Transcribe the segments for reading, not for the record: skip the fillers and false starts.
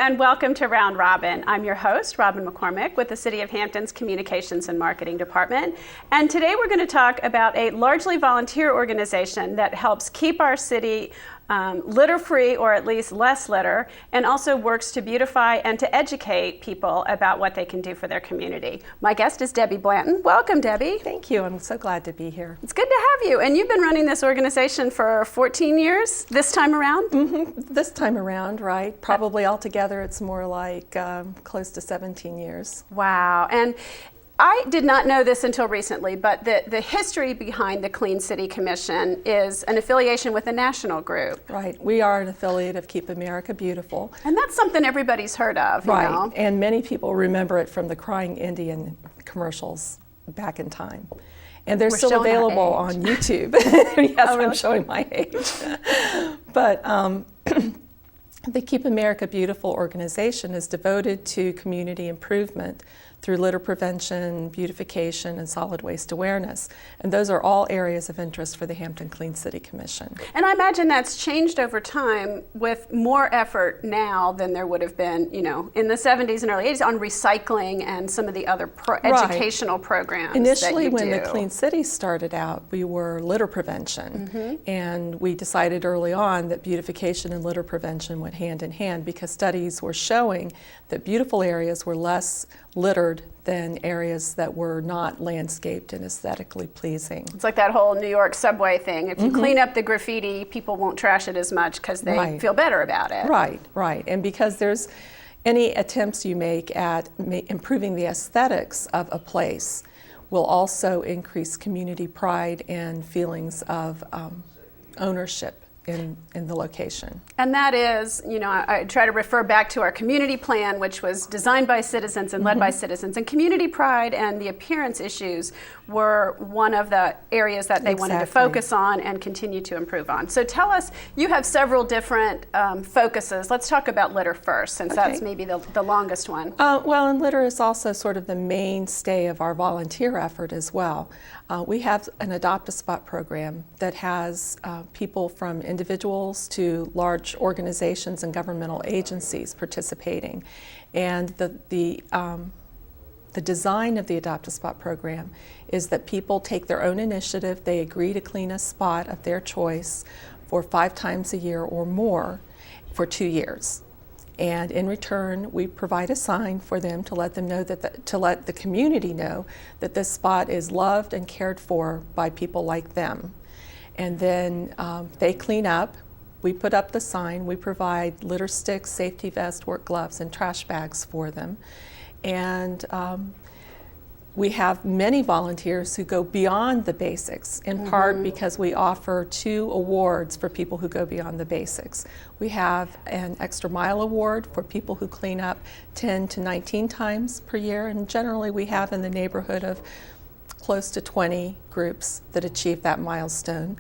and welcome to Round Robin. I'm your host, Robin McCormick, with the City of Hampton's Communications and Marketing Department. And today we're going to talk about a largely volunteer organization that helps keep our city litter-free, or at least less litter, and also works to beautify and to educate people about what they can do for their community. My guest is Debbie Blanton. Welcome, Debbie. Thank you. I'm so glad to be here. It's good to have you. And you've been running this organization for 14 years this time around? Mm-hmm. This time around, right. Probably altogether it's more like close to 17 years. Wow. And I did not know this until recently, but the history behind the Clean City Commission is an affiliation with a national group. Right. We are an affiliate of Keep America Beautiful. And that's something everybody's heard of, right. You know? And many people remember it from the Crying Indian commercials back in time. And they're still available on YouTube. Yes, oh, really? I'm showing my age. But the Keep America Beautiful organization is devoted to community improvement through litter prevention, beautification, and solid waste awareness. And those are all areas of interest for the Hampton Clean City Commission. And I imagine that's changed over time with more effort now than there would have been, you know, in the 70s and early 80s on recycling and some of the other educational programs. Initially, that you when do. the Clean City started out, we were litter prevention. Mm-hmm. And we decided early on that beautification and litter prevention went hand in hand because studies were showing that beautiful areas were less littered than areas that were not landscaped and aesthetically pleasing. It's like that whole New York subway thing. If you clean up the graffiti, people won't trash it as much because they feel better about it. Right, right. And because there's any attempts you make at improving the aesthetics of a place will also increase community pride and feelings of ownership in the location. And that is, you know, I try to refer back to our community plan, which was designed by citizens and led by citizens. And community pride and the appearance issues were one of the areas that they wanted to focus on and continue to improve on. So tell us, you have several different focuses. Let's talk about litter first, since that's maybe the longest one. Well, and litter is also sort of the mainstay of our volunteer effort as well. We have an Adopt a Spot program that has people from individuals to large organizations and governmental agencies participating. And the design of the Adopt a Spot program is that people take their own initiative, they agree to clean a spot of their choice for 5 times a year or more for 2 years. And in return, we provide a sign for them to let them know to let the community know that this spot is loved and cared for by people like them. And then they clean up. We put up the sign. We provide litter sticks, safety vests, work gloves, and trash bags for them. And we have many volunteers who go beyond the basics, in part because we offer 2 awards for people who go beyond the basics. We have an extra mile award for people who clean up 10 to 19 times per year, and generally we have in the neighborhood of close to 20 groups that achieve that milestone.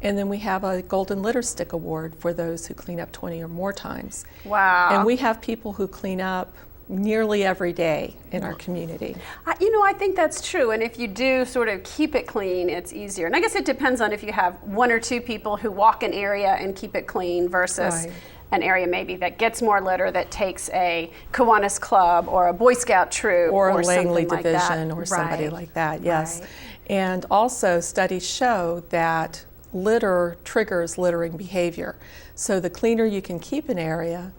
And then we have a Golden Litter Stick Award for those who clean up 20 or more times. Wow. And we have people who clean up nearly every day in our community. You know, I think that's true, and if you do sort of keep it clean, it's easier. And I guess it depends on if you have 1 or 2 people who walk an area and keep it clean versus an area maybe that gets more litter, that takes a Kiwanis Club or a Boy Scout troop or a something Langley like Division that. or somebody like that, yes. Right. And also studies show that litter triggers littering behavior. So the cleaner you can keep an area,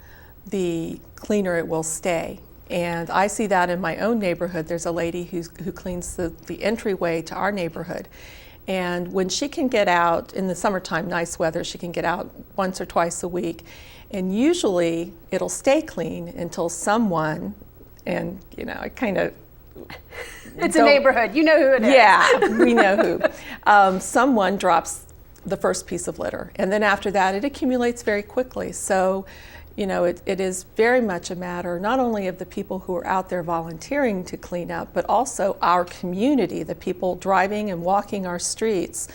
the cleaner it will stay. And I see that in my own neighborhood. There's a lady who cleans the entryway to our neighborhood. And when she can get out in the summertime, nice weather, she can get out once or twice a week. And usually it'll stay clean until someone, and you know, I kind of... It's a neighborhood, you know who it is. Yeah, we know who. Someone drops the first piece of litter. And then after that, it accumulates very quickly. So, you know, it is very much a matter not only of the people who are out there volunteering to clean up, but also our community, the people driving and walking our streets,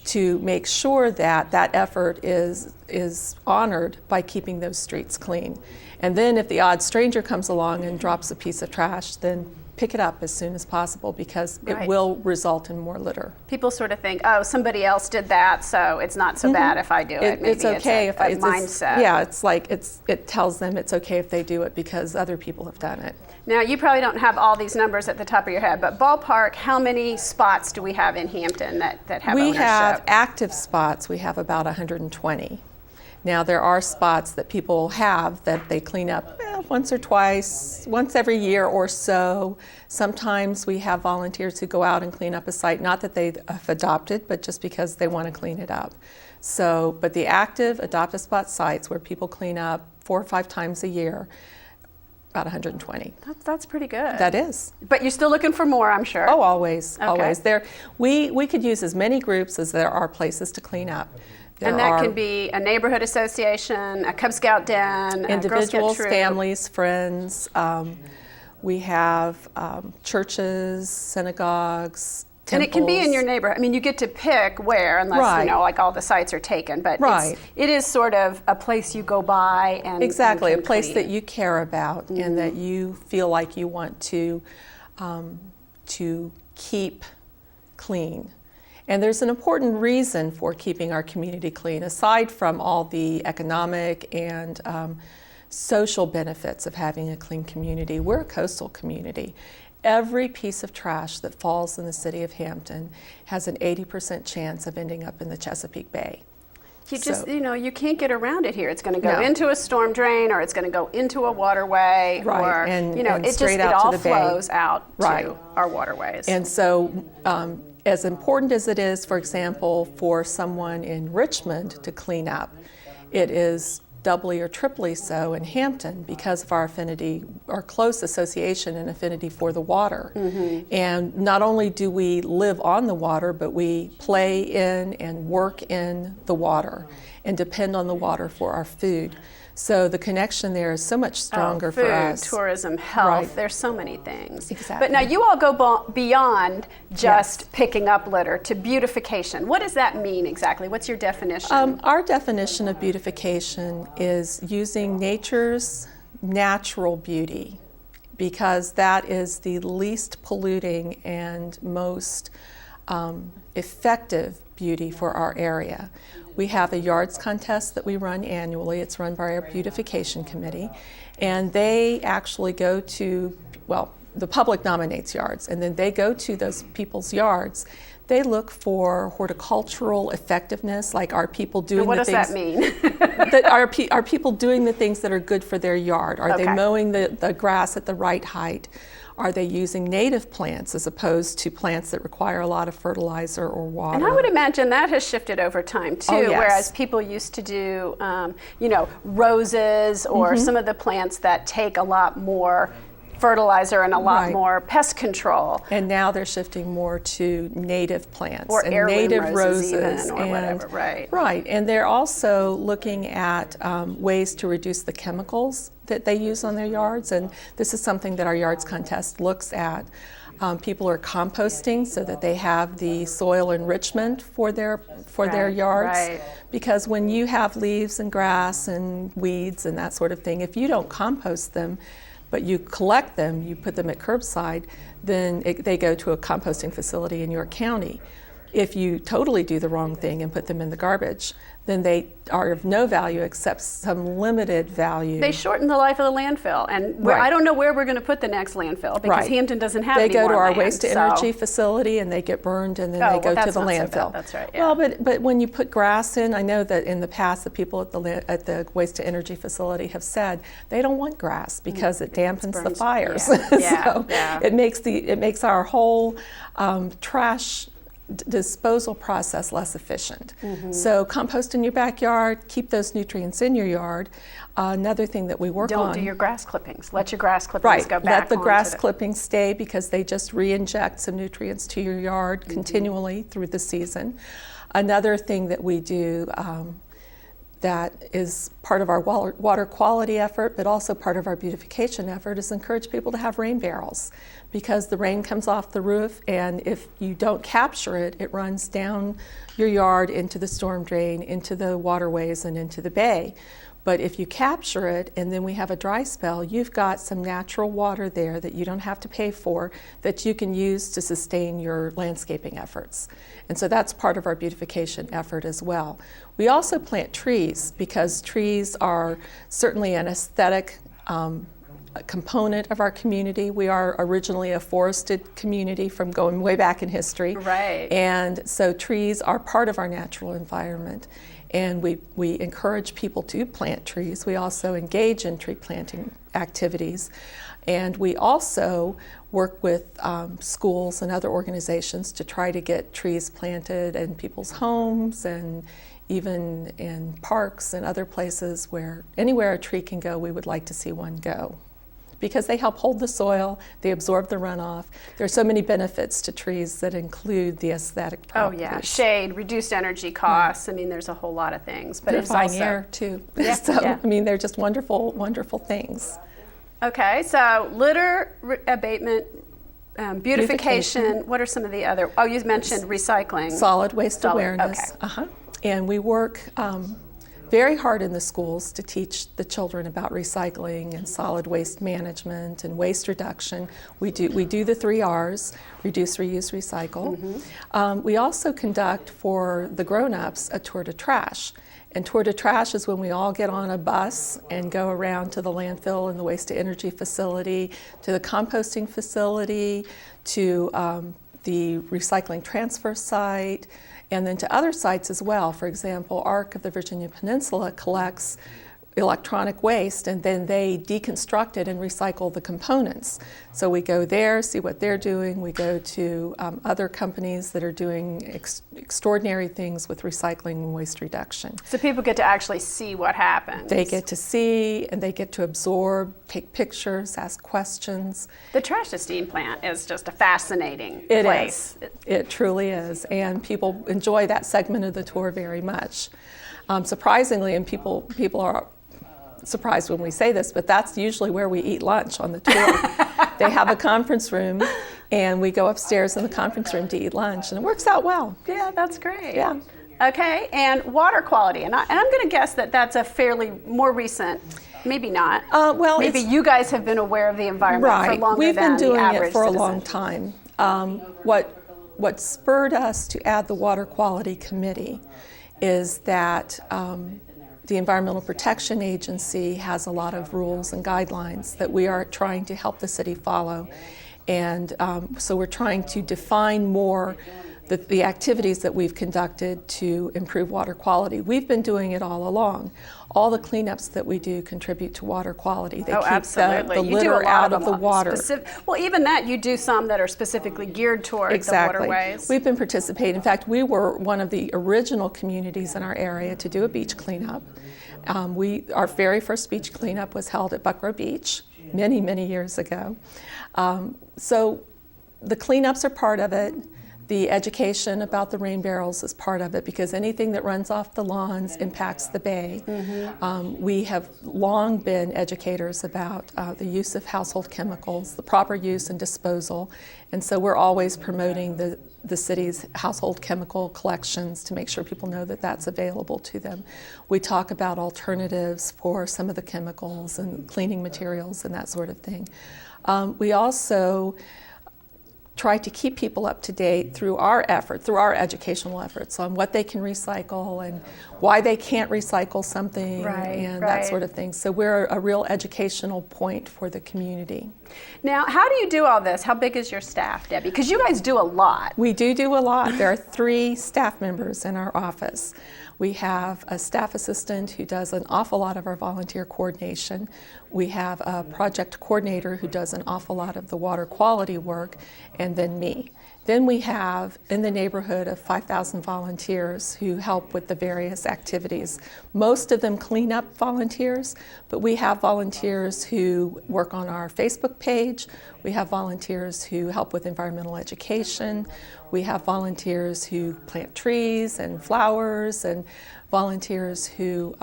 to make sure that that effort is honored by keeping those streets clean. And then if the odd stranger comes along and drops a piece of trash, then pick it up as soon as possible because Right. it will result in more litter. People sort of think, oh, somebody else did that, so it's not so bad if I do it. Maybe It's okay if a it's mindset. Yeah, it's like it tells them it's okay if they do it because other people have done it. Now, you probably don't have all these numbers at the top of your head, but ballpark, how many spots do we have in Hampton that have We ownership? have active spots. We have about 120. Now, there are spots that people have that they clean up once or twice, once every year or so. Sometimes we have volunteers who go out and clean up a site, not that they have adopted, but just because they want to clean it up. So, but the active adoptive spot sites where people clean up 4 or 5 times a year, about 120. That's pretty good. That is. But you're still looking for more, I'm sure. Oh, always, Okay. always. We could use as many groups as there are places to clean up. And that can be a neighborhood association, a Cub Scout den, individuals, a Girl Scout troop. families, friends. We have churches, synagogues, temples. And it can be in your neighborhood. I mean, you get to pick where, unless, Right. you know, like all the sites are taken. But Right. it is sort of a place you go by and Exactly, and a place clean. that you care about and that you feel like you want to keep clean. And there's an important reason for keeping our community clean, aside from all the economic and social benefits of having a clean community. We're a coastal community. Every piece of trash that falls in the city of Hampton has an 80% chance of ending up in the Chesapeake Bay. You just, So- you know, you can't get around it here. It's going to go No. into a storm drain, or it's going to go into a waterway, Right, or and- you know, and it just straight it out to all the bay. flows out Right. to our waterways. And so, as important as it is, for example, for someone in Richmond to clean up, it is doubly or triply so in Hampton because of our affinity, our close association and affinity for the water. And not only do we live on the water, but we play in and work in the water and depend on the water for our food. So the connection there is so much stronger food, for us. tourism, health. Right. There's so many things. Exactly. But now you all go beyond just Yes. picking up litter to beautification. What does that mean exactly? What's your definition? Our definition of beautification is using nature's natural beauty because that is the least polluting and most effective beauty for our area. We have a yards contest that we run annually. It's run by our beautification committee, and they actually go to, well, the public nominates yards, and then they go to those people's yards. They look for horticultural effectiveness, like are people doing what the does things that mean? that are people doing the things that are good for their yard? Are they Okay. mowing the grass at the right height? Are they using native plants as opposed to plants that require a lot of fertilizer or water? And I would imagine that has shifted over time too, Oh, yes. whereas people used to do, you know, roses or some of the plants that take a lot more fertilizer and a lot Right. more pest control. And now they're shifting more to native plants Or and heirloom native roses roses even, or and whatever, right. Right, and they're also looking at ways to reduce the chemicals that they use on their yards, and this is something that our yards contest looks at. People are composting so that they have the soil enrichment for their Right, yards. right. Because when you have leaves and grass and weeds and that sort of thing, if you don't compost them, but you collect them, you put them at curbside, then they go to a composting facility in York County. If you totally do the wrong thing and put them in the garbage, then they are of no value except some limited value. They shorten the life of the landfill, and Right. I don't know where we're going to put the next landfill because Right. Hampton doesn't have They any go to more our land, waste to so- energy facility and they get burned and then Oh, they go well, to that's the not so landfill. bad. That's right, yeah. Well, but when you put grass in, I know that in the past the people at the waste to energy facility have said they don't want grass because it dampens the burns. fires. Yeah, So yeah. it makes our whole trash disposal process less efficient. Mm-hmm. So compost in your backyard, keep those nutrients in your yard. Another thing that we work on. Don't do your grass clippings. Let your grass clippings Right, go back let the onto grass clippings stay because they just re-inject some nutrients to your yard Mm-hmm. continually through the season. Another thing that we do that is part of our water quality effort, but also part of our beautification effort, is encourage people to have rain barrels because the rain comes off the roof, and if you don't capture it, it runs down your yard into the storm drain, into the waterways, and into the bay. But if you capture it and then we have a dry spell, you've got some natural water there that you don't have to pay for that you can use to sustain your landscaping efforts. And so that's part of our beautification effort as well. We also plant trees because trees are certainly an aesthetic component of our community. We are originally a forested community from going way back in history. Right. And so trees are part of our natural environment. And we encourage people to plant trees. We also engage in tree planting activities. And we also work with schools and other organizations to try to get trees planted in people's homes and even in parks and other places where anywhere a tree can go, we would like to see one go. Because they help hold the soil, they absorb the runoff. There are so many benefits to trees that include the aesthetic properties. Oh yeah, shade, reduced energy costs. I mean, there's a whole lot of things. But it's Beautifying also air too. Yeah, So yeah. I mean, they're just wonderful, wonderful things. Okay, so litter abatement, beautification. What are some of the other? Oh, you mentioned recycling. Solid waste awareness. Okay. And we work very hard in the schools to teach the children about recycling and solid waste management and waste reduction. We do the 3 R's, reduce, reuse, recycle. Mm-hmm. We also conduct for the grown-ups a tour to trash. And tour to trash is when we all get on a bus and go around to the landfill and the waste to energy facility, to the composting facility, to the recycling transfer site, and then to other sites as well. For example, ARC of the Virginia Peninsula collects electronic waste and then they deconstruct it and recycle the components. So we go there, see what they're doing. We go to other companies that are doing extraordinary things with recycling and waste reduction. So people get to actually see what happens. They get to see and they get to absorb, take pictures, ask questions. The trash to steam plant is just a fascinating place. It truly is, and people enjoy that segment of the tour very much. Surprisingly, and people are surprised when we say this, but that's usually where we eat lunch on the tour. They have a conference room, and we go upstairs in the conference room to eat lunch, and it works out well. Yeah, that's great. Yeah. Okay, and water quality, and I'm going to guess that that's a fairly more recent. Maybe not. Well, maybe you guys have been aware of the environment for right. longer We've than been doing the average it for citizen. a long time. What spurred us to add the Water Quality Committee is that the Environmental Protection Agency has a lot of rules and guidelines that we are trying to help the city follow. And so we're trying to define more the activities that we've conducted to improve water quality. We've been doing it all along. All the cleanups that we do contribute to water quality. They keep absolutely. the litter out of the water. Well, even that, you do some that are specifically geared toward Exactly. the waterways. We've been participating. In fact, we were one of the original communities in our area to do a beach cleanup. Our very first beach cleanup was held at Buckrow Beach many, many years ago. So the cleanups are part of it. The education about the rain barrels is part of it because anything that runs off the lawns impacts the bay. Mm-hmm. We have long been educators about the use of household chemicals, the proper use and disposal, and so we're always promoting the city's household chemical collections to make sure people know that that's available to them. We talk about alternatives for some of the chemicals and cleaning materials and that sort of thing. We also try to keep people up to date through our educational efforts on what they can recycle and why they can't recycle something that sort of thing. So we're a real educational point for the community. Now, how do you do all this? How big is your staff, Debbie? Because you guys do a lot. We do a lot. There are 3 staff members in our office. We have a staff assistant who does an awful lot of our volunteer coordination. We have a project coordinator who does an awful lot of the water quality work, and then me. Then we have in the neighborhood of 5,000 volunteers who help with the various activities. Most of them cleanup volunteers, but we have volunteers who work on our Facebook page. We have volunteers who help with environmental education. We have volunteers who plant trees and flowers, and volunteers who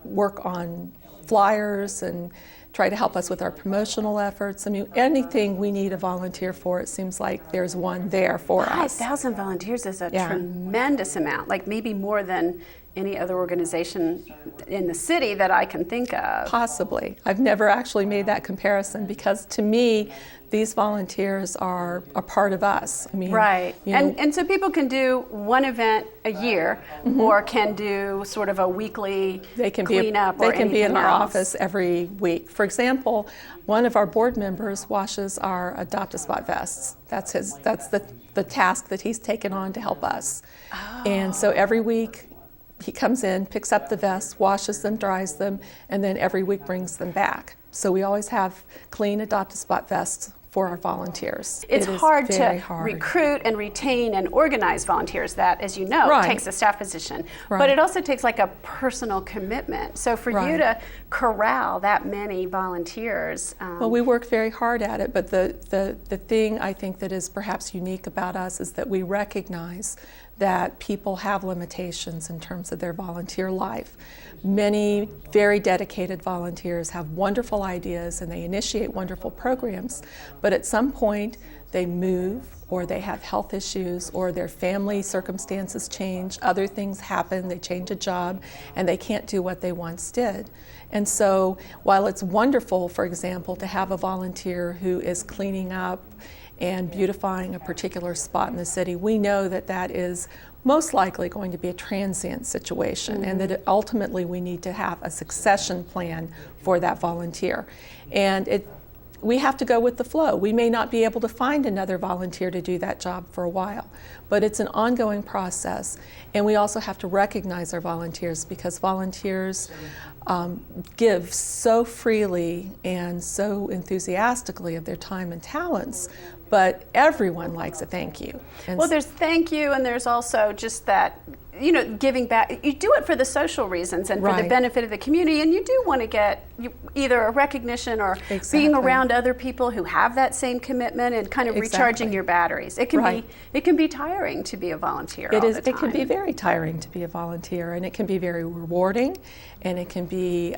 work on flyers and try to help us with our promotional efforts. I mean, anything we need a volunteer for, it seems like there's one there for us. 5,000 volunteers is a tremendous amount, like maybe more than any other organization in the city that I can think of. Possibly. I've never actually made that comparison because to me, these volunteers are a part of us. I mean, right. You know, And so people can do one event a year, or can do sort of a weekly cleanup or anything else. They can be in our office every week. For example, one of our board members washes our Adoptive spot vests. That's the task that he's taken on to help us. Oh. And so every week he comes in, picks up the vests, washes them, dries them, and then every week brings them back. So we always have clean Adoptive spot vests for our volunteers. It's hard to recruit and retain and organize volunteers. That, as you know, takes a staff position. Right. But it also takes like a personal commitment. So for you to corral that many volunteers. Well, we work very hard at it, but the thing I think that is perhaps unique about us is that we recognize that people have limitations in terms of their volunteer life. Many very dedicated volunteers have wonderful ideas and they initiate wonderful programs, but at some point they move or they have health issues or their family circumstances change, other things happen, they change a job, and they can't do what they once did. And so while it's wonderful, for example, to have a volunteer who is cleaning up and beautifying a particular spot in the city, we know that that is most likely going to be a transient situation, and that ultimately we need to have a succession plan for that volunteer. And we have to go with the flow. We may not be able to find another volunteer to do that job for a while, but it's an ongoing process. And we also have to recognize our volunteers, because volunteers give so freely and so enthusiastically of their time and talents, but everyone likes a thank you. And well, there's thank you, and there's also just that, you know, giving back. You do it for the social reasons and for the benefit of the community, and you do want to get either a recognition or being around other people who have that same commitment and kind of recharging your batteries. It can be tiring to be a volunteer. It can be very tiring to be a volunteer, and it can be very rewarding, and it can be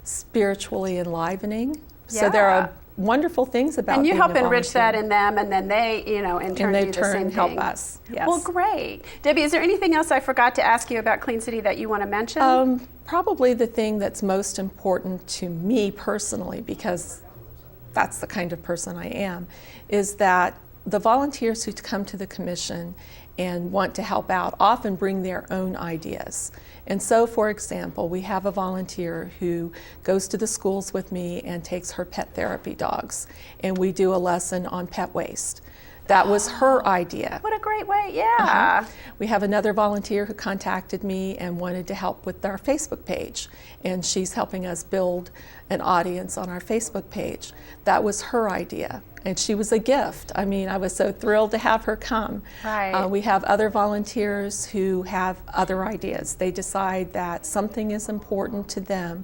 spiritually enlivening. Yeah. So there are wonderful things about and you being help a volunteer. enrich that in them, and then they, you know, in turn do the same thing. Help us. Yes. Well, great. Debbie, is there anything else I forgot to ask you about Clean City that you want to mention? Probably the thing that's most important to me personally, because that's the kind of person I am, is that the volunteers who come to the commission and want to help out often bring their own ideas. And so, for example, we have a volunteer who goes to the schools with me and takes her pet therapy dogs, and we do a lesson on pet waste. That was her idea. What a great way, yeah. We have another volunteer who contacted me and wanted to help with our Facebook page, and she's helping us build an audience on our Facebook page. That was her idea, and she was a gift. I mean, I was so thrilled to have her come. Right. We have other volunteers who have other ideas. They decide that something is important to them,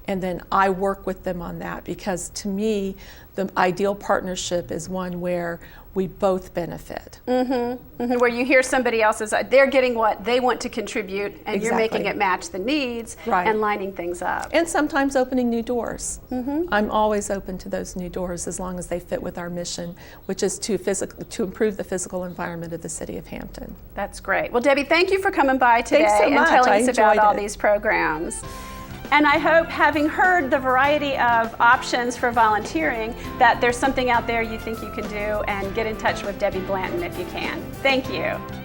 and then I work with them on that, because to me, the ideal partnership is one where we both benefit. Where you hear somebody else's, they're getting what they want to contribute, and you're making it match the needs and lining things up. And sometimes opening new doors. I'm always open to those new doors as long as they fit with our mission, which is to improve the physical environment of the city of Hampton. That's great. Well, Debbie, thank you for coming by today and telling us about all these programs. And I hope, having heard the variety of options for volunteering, that there's something out there you think you can do, and get in touch with Debbie Blanton if you can. Thank you.